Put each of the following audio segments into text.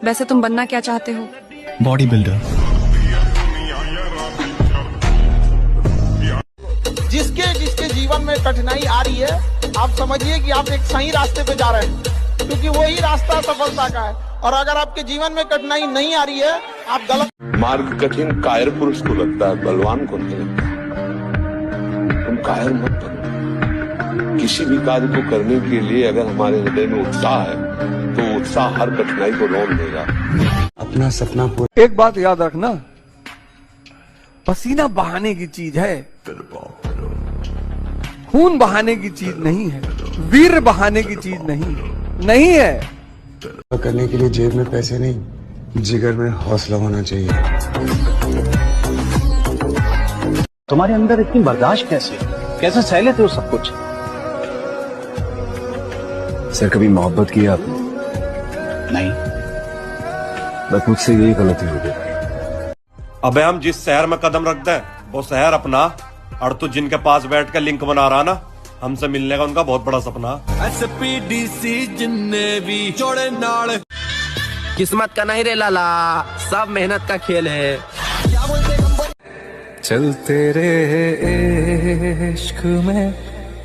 वैसे तुम बनना क्या चाहते हो? Body builder. जिसके जिसके जीवन में कठिनाई आ रही है, आप समझिए कि आप एक सही रास्ते पे जा रहे हैं, क्योंकि वही रास्ता सफलता का है। और अगर आपके जीवन में कठिनाई नहीं आ रही है, आप गलत। मार्ग कठिन कायर पुरुष को लगता है, बलवान को नहीं लगता। तुम कायर मत बनो। किसी भी कार्य को करने के लिए अगर हमारे हृदय में उत्साह है, तो उत्साह हर कठिनाई को रोक देगा। अपना सपना पूरा। एक बात याद रखना, पसीना बहाने की चीज है, खून बहाने की चीज नहीं है, वीर बहाने की चीज नहीं है। करने के लिए जेब में पैसे नहीं, जिगर में हौसला होना चाहिए। तुम्हारे अंदर इतनी बर्दाश्त कैसे सह लेते हो सब कुछ? सर, कभी मोहब्बत की आपने? नहीं। बस मुझसे यही गलती हो गई। अबे हम जिस शहर में कदम रखते हैं वो शहर अपना, और तू जिनके पास बैठ कर लिंक बना रहा ना, हमसे मिलने का उनका बहुत बड़ा सपना। SPDC जिन्ने भी जोड़े नाल, किस्मत का नहीं रे लाला, सब मेहनत का खेल है। चलते रे इश्क में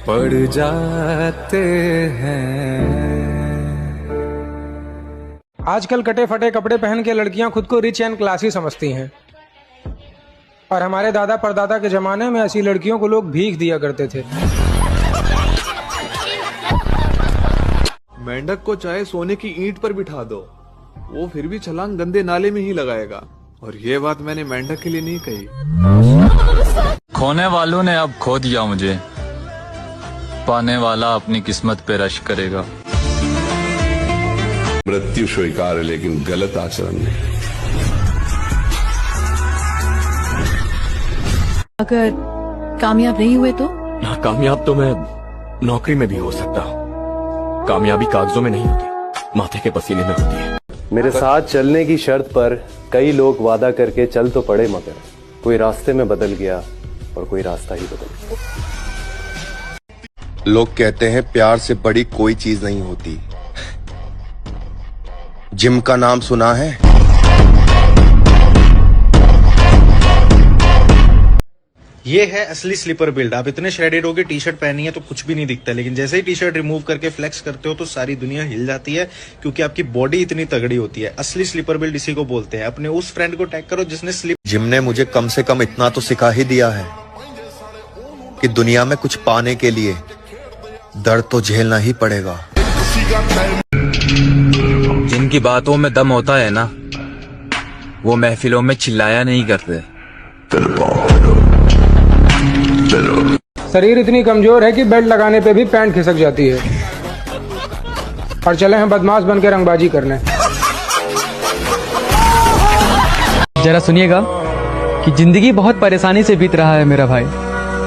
पड़ जाते हैं। आजकल कटे फटे कपड़े पहन के लड़कियां खुद को रिच एंड क्लासी समझती हैं, और हमारे दादा परदादा के जमाने में ऐसी लड़कियों को लोग भीख दिया करते थे। मेंढक को चाहे सोने की ईंट पर बिठा दो, वो फिर भी छलांग गंदे नाले में ही लगाएगा। और ये बात मैंने मेंढक के लिए नहीं कही। खोने वालों ने अब खो दिया मुझे, पाने वाला अपनी किस्मत पे रश करेगा। मृत्यु स्वीकार है, लेकिन गलत आचरण नहीं। अगर कामयाब नहीं हुए तो? कामयाब तो मैं नौकरी में भी हो सकता हूँ। कामयाबी कागजों में नहीं होती, माथे के पसीने में होती है। मेरे साथ चलने की शर्त पर कई लोग वादा करके चल तो पड़े, मगर कोई रास्ते में बदल गया और कोई रास्ता ही बदल गया। लोग कहते हैं प्यार से बड़ी कोई चीज नहीं होती। जिम का नाम सुना है? ये है असली स्लीपर बिल्ड। आप इतने श्रेडेड हो के टी शर्ट पहनी है तो कुछ भी नहीं दिखता, लेकिन जैसे ही टी शर्ट रिमूव करके फ्लेक्स करते हो तो सारी दुनिया हिल जाती है, क्योंकि आपकी बॉडी इतनी तगड़ी होती है। असली स्लीपर बिल्ड इसी को बोलते हैं। अपने उस फ्रेंड को टैग करो जिसने जिम ने मुझे कम से कम इतना तो सिखा ही दिया है कि दुनिया में कुछ पाने के लिए दर्द तो झेलना ही पड़ेगा। जिनकी बातों में दम होता है ना, वो महफिलों में चिल्लाया नहीं करते। शरीर इतनी कमजोर है कि बेल्ट लगाने पे भी पैंट खिसक जाती है। और चले हैं बदमाश बन के रंगबाजी करने। जरा सुनिएगा कि जिंदगी बहुत परेशानी से बीत रहा है मेरा भाई।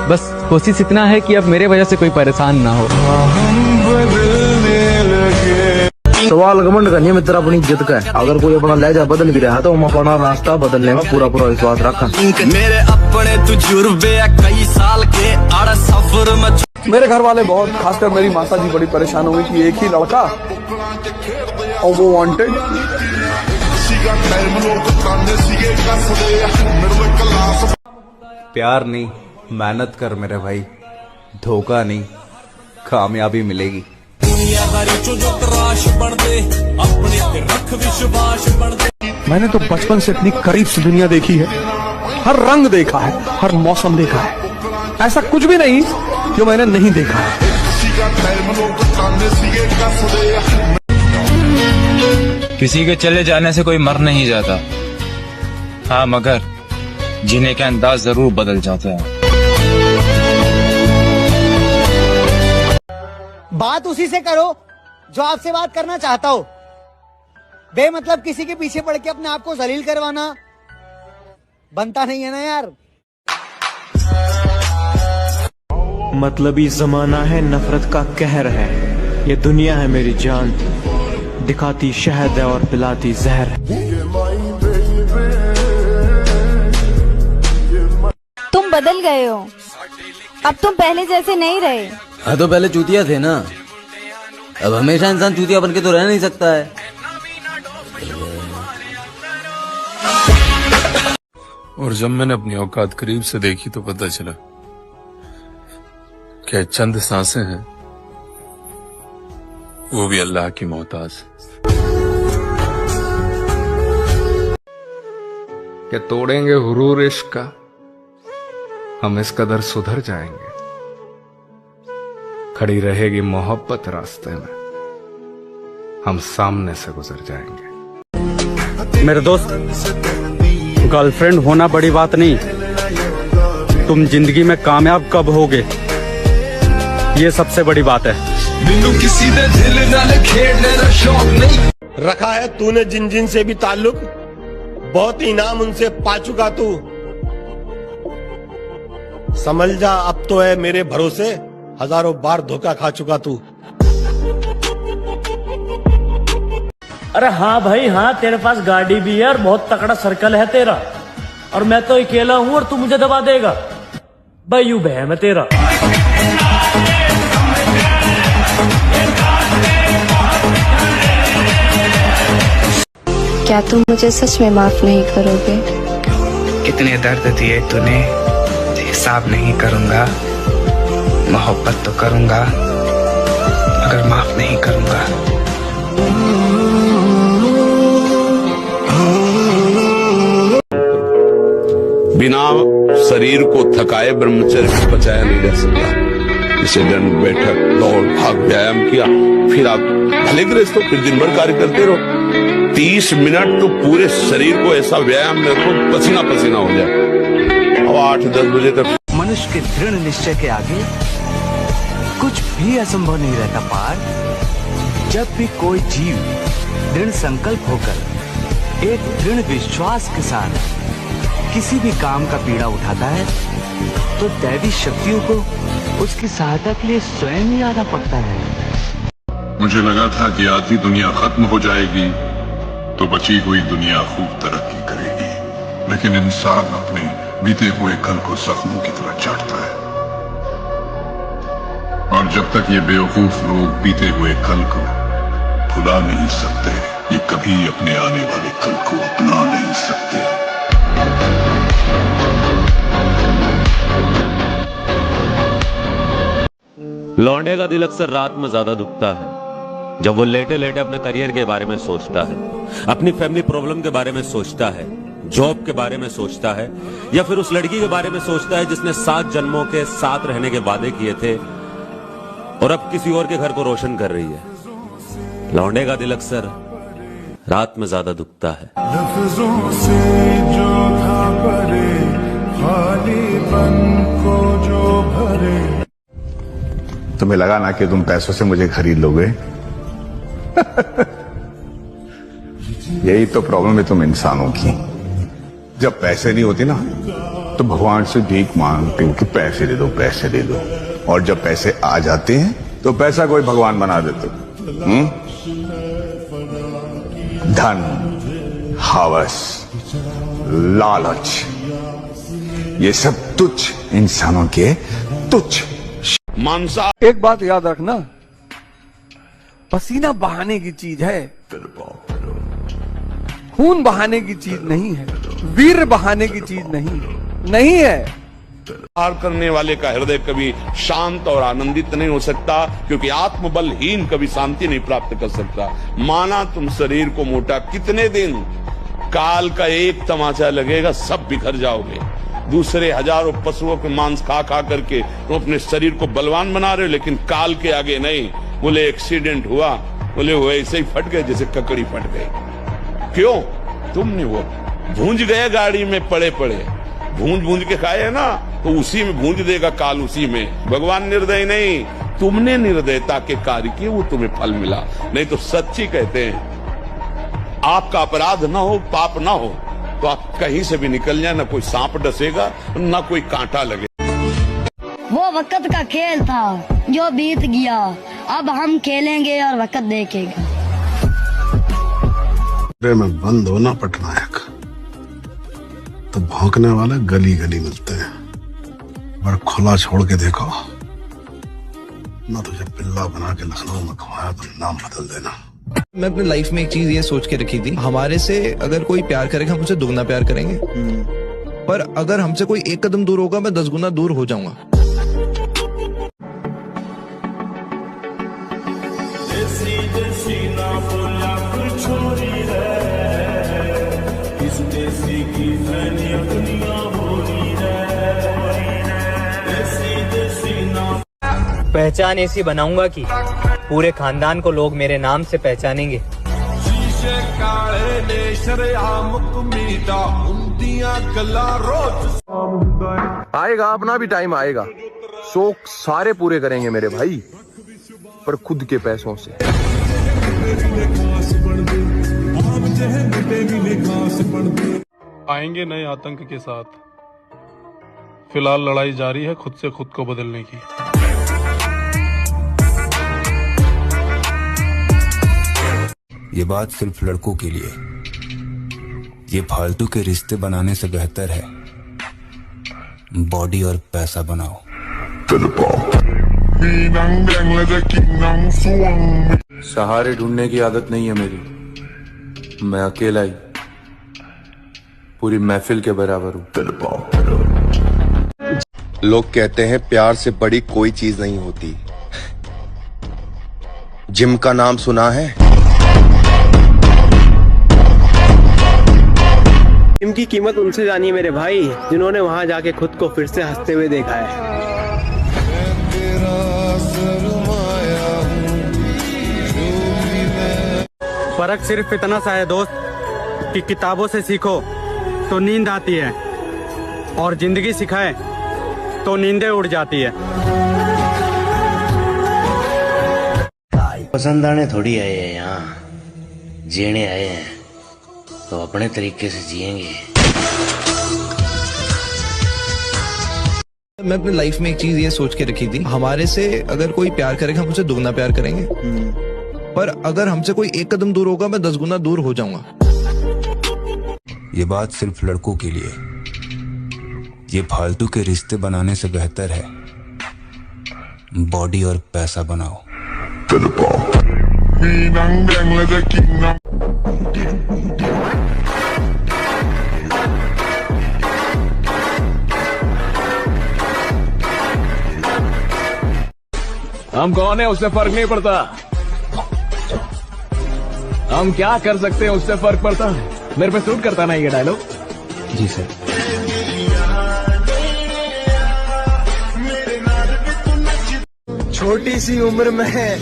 बस कोशिश इतना है कि अब मेरे वजह से कोई परेशान ना हो। सवाल घमंड का नहीं मित्र, अपनी इज्जत का है। अगर कोई अपना लहजा बदल भी रहा तो हम अपना रास्ता बदलने में पूरा विश्वास रखा। मेरे अपने तजुर्बे कई साल के आड़ सफर में। मेरे घर वाले बहुत, खासकर मेरी माता जी बड़ी परेशान हुई कि एक ही लड़का और वो वांटेड। प्यार नहीं, मेहनत कर मेरे भाई, धोखा नहीं, कामयाबी मिलेगी। मैंने तो बचपन से इतनी करीब से दुनिया देखी है, हर रंग देखा है, हर मौसम देखा है। ऐसा कुछ भी नहीं जो मैंने नहीं देखा है। किसी के चले जाने से कोई मर नहीं जाता, हाँ मगर जीने का अंदाज जरूर बदल जाता है। बात उसी से करो जो आपसे बात करना चाहता हो। बेमतलब किसी के पीछे पड़ के अपने आप को जलील करवाना बनता नहीं है ना यार। मतलबी जमाना है, नफरत का कहर है। ये दुनिया है मेरी जान, दिखाती शहद है और पिलाती जहर है। तुम बदल गए हो, अब तुम पहले जैसे नहीं रहे। हाँ तो पहले चूतिया थे ना, अब हमेशा इंसान चूतिया बन के तो रह नहीं सकता है। और जब मैंने अपनी औकात करीब से देखी तो पता चला क्या चंद सांसें हैं, वो भी अल्लाह की मोहताज। क्या तोड़ेंगे हुरूर इश्क का, हम इस कदर सुधर जाएंगे। खड़ी रहेगी मोहब्बत रास्ते में, हम सामने से गुजर जाएंगे। मेरे दोस्त, गर्लफ्रेंड होना बड़ी बात नहीं, तुम जिंदगी में कामयाब कब होगे ये सबसे बड़ी बात है। किसी ने दिल नाल खेलने का शौक नहीं रखा है तूने जिन जिन से भी ताल्लुक, बहुत इनाम उनसे पा चुका तू। समझ जा अब तो है मेरे भरोसे, हजारों बार धोखा खा चुका तू। अरे हाँ भाई हाँ, तेरे पास गाड़ी भी है और बहुत तकड़ा सर्कल है तेरा, और मैं तो अकेला हूँ और तू मुझे दबा देगा भाई, यू बहम है तेरा। क्या तुम मुझे सच में माफ नहीं करोगे? कितने दर्द दिए तूने हिसाब नहीं करूंगा, मोहब्बत तो करूंगा मगर माफ नहीं करूंगा। बिना शरीर को थकाए ब्रह्मचर्य को बचाया नहीं जा सकता। जैसे दंड बैठक दौड़ भाग व्यायाम किया, फिर आप भले गृहस्थ हो, फिर दिन भर कार्य करते रहो, 30 मिनट तो पूरे शरीर को ऐसा व्यायाम में रखो पसीना पसीना हो जाए, और 8-10 बजे तक। मनुष्य के दृढ़ निश्चय के आगे कुछ भी असंभव नहीं रहता पार। जब भी कोई जीव दृढ़ संकल्प होकर एक दृढ़ विश्वास के साथ किसी भी काम का बीड़ा उठाता है तो दैवी शक्तियों को उसकी सहायता के लिए स्वयं ही आना पड़ता है। मुझे लगा था कि आधी दुनिया खत्म हो जाएगी तो बची हुई दुनिया खूब तरक्की करेगी, लेकिन इंसान अपने बीते हुए कल को जख्मों की तरह चाटता है, और जब तक ये बेवकूफ लोग बीते हुए कल को भुला नहीं सकते, ये कभी अपने आने वाले कल को अपना नहीं सकते। लौंडे का दिल अक्सर रात में ज्यादा दुखता है, जब वो लेटे लेटे अपने करियर के बारे में सोचता है, अपनी फैमिली प्रॉब्लम के बारे में सोचता है, जॉब के बारे में सोचता है, या फिर उस लड़की के बारे में सोचता है जिसने 7 जन्मों के साथ रहने के वादे किए थे और अब किसी और के घर को रोशन कर रही है। लौंडे का दिल अक्सर रात में ज्यादा दुखता है। लफ्जों से जो था भरे, खालीपन को जो भरे। तुम्हें लगा ना कि तुम पैसों से मुझे खरीद लोगे? यही तो प्रॉब्लम है तुम इंसानों की। जब पैसे नहीं होते ना तो भगवान से भीख मांगते हो कि पैसे दे दो पैसे दे दो, और जब पैसे आ जाते हैं तो पैसा कोई भगवान बना देते हो। धन, हवस, लालच, ये सब तुच्छ इंसानों के तुच्छ मानसा। एक बात याद रखना, पसीना बहाने की चीज है, खून बहाने की चीज नहीं है, वीर बहाने की चीज नहीं है। प्यार करने वाले का हृदय कभी शांत और आनंदित नहीं हो सकता, क्योंकि आत्मबलहीन कभी शांति नहीं प्राप्त कर सकता। माना तुम शरीर को मोटा कितने दिन, काल का एक तमाचा लगेगा सब बिखर जाओगे। दूसरे हजारों पशुओं के मांस खा खा करके तुम अपने शरीर को बलवान बना रहे हो, लेकिन काल के आगे नहीं। बोले एक्सीडेंट हुआ, बोले वो ऐसे ही फट गए जैसे ककड़ी फट गई। क्यों? तुमने वो भूंज गए गाड़ी में पड़े पड़े, भूंज के खाए है ना, तो उसी में भूंज देगा काल, उसी में। भगवान निर्दय नहीं, तुमने निर्दयता के कार्य किए, वो तुम्हें फल मिला। नहीं तो सच्ची कहते हैं, आपका अपराध ना हो, पाप ना हो, तो आप कहीं से भी निकल जाए, ना कोई सांप डसेगा ना कोई कांटा लगे। वो वक्त का खेल था जो बीत गया, अब हम खेलेंगे और वक्त देखेगा। में बंद होना पटनायक तो भौंकने वाले गली गली मिलते हैं, और खुला छोड़ के देखो ना, तुझे पिल्ला बना के लखनऊ में घुमाया तो नाम बदल देना। मैं अपनी लाइफ में एक चीज ये सोच के रखी थी, हमारे से अगर कोई प्यार करेगा हम उसे दुगना प्यार करेंगे, पर अगर हमसे कोई एक कदम दूर होगा मैं 10 गुना दूर हो जाऊंगा। पहचान ऐसी बनाऊंगा कि पूरे खानदान को लोग मेरे नाम से पहचानेंगे। आएगा, अपना भी टाइम आएगा। शौक सारे पूरे करेंगे मेरे भाई, पर खुद के पैसों से। आएंगे नए आतंक के साथ। फिलहाल लड़ाई जारी है खुद से खुद को बदलने की। ये बात सिर्फ लड़कों के लिए। ये फालतू के रिश्ते बनाने से बेहतर है बॉडी और पैसा बनाओ। सहारे ढूंढने की आदत नहीं है मेरी, मैं अकेला ही पूरी महफिल के बराबर हूँ। लोग कहते हैं प्यार से बड़ी कोई चीज नहीं होती। जिम का नाम सुना है? जिम की कीमत उनसे जानी है मेरे भाई, जिन्होंने वहां जाके खुद को फिर से हंसते हुए देखा है। फर्क सिर्फ इतना सा है दोस्त कि किताबों से सीखो तो नींद आती है, और जिंदगी सिखाए तो नींदें उड़ जाती है। पसंद आने थोड़ी आए हैं यहाँ, जीने आए हैं, तो अपने तरीके से जिएंगे। मैं अपनी लाइफ में एक चीज ये सोच के रखी थी, हमारे से अगर कोई प्यार करेगा हम उसे दुगना प्यार करेंगे, पर अगर हमसे कोई एक कदम दूर होगा मैं 10 गुना दूर हो जाऊंगा। ये बात सिर्फ लड़कों के लिए। ये फालतू के रिश्ते बनाने से बेहतर है बॉडी और पैसा बनाओ। हम कौन है उससे फर्क नहीं पड़ता, हम क्या कर सकते हैं उससे फर्क पड़ता है। मेरे पे सूट करता ना ये डायलॉग? जी सर। छोटी सी उम्र में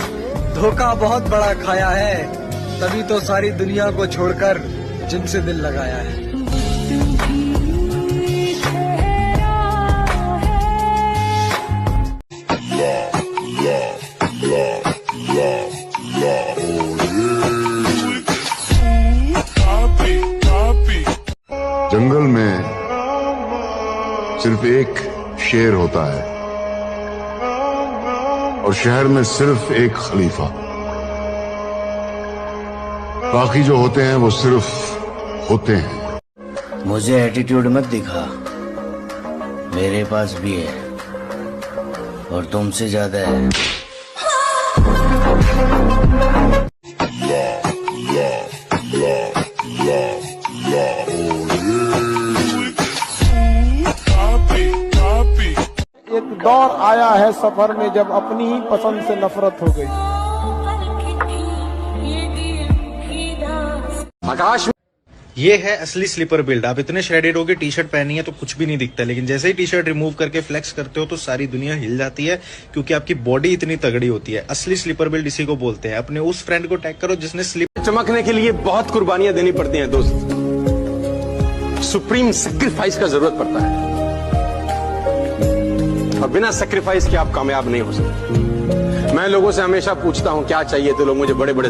धोखा बहुत बड़ा खाया है, तभी तो सारी दुनिया को छोड़कर जिनसे दिल लगाया है। जंगल में सिर्फ एक शेर होता है और शहर में सिर्फ एक खलीफा। बाकी जो होते हैं वो सिर्फ होते हैं। मुझे एटीट्यूड मत दिखा, मेरे पास भी है और तुमसे ज्यादा है। एक दौर आया है सफर में जब अपनी ही पसंद से नफरत हो गई। आकाश, ये है असली स्लीपर बिल्ड। आप इतने श्रेडेड हो के टी शर्ट पहनी है तो कुछ भी नहीं दिखता, लेकिन जैसे ही टी शर्ट रिमूव करके फ्लेक्स करते हो तो सारी दुनिया हिल जाती है, क्योंकि आपकी बॉडी इतनी तगड़ी होती है। असली स्लीपर बिल्ड इसी को बोलते हैं। अपने उस फ्रेंड को टैग करो जिसने स्लीप। चमकने के लिए बहुत कुर्बानियां देनी पड़ती हैं दोस्त, सुप्रीम सेक्रीफाइस का जरूरत पड़ता है, और बिना सेक्रीफाइस के आप कामयाब नहीं हो सकते। मैं लोगों से हमेशा पूछता हूं क्या चाहिए, तो लोग मुझे बड़े बड़े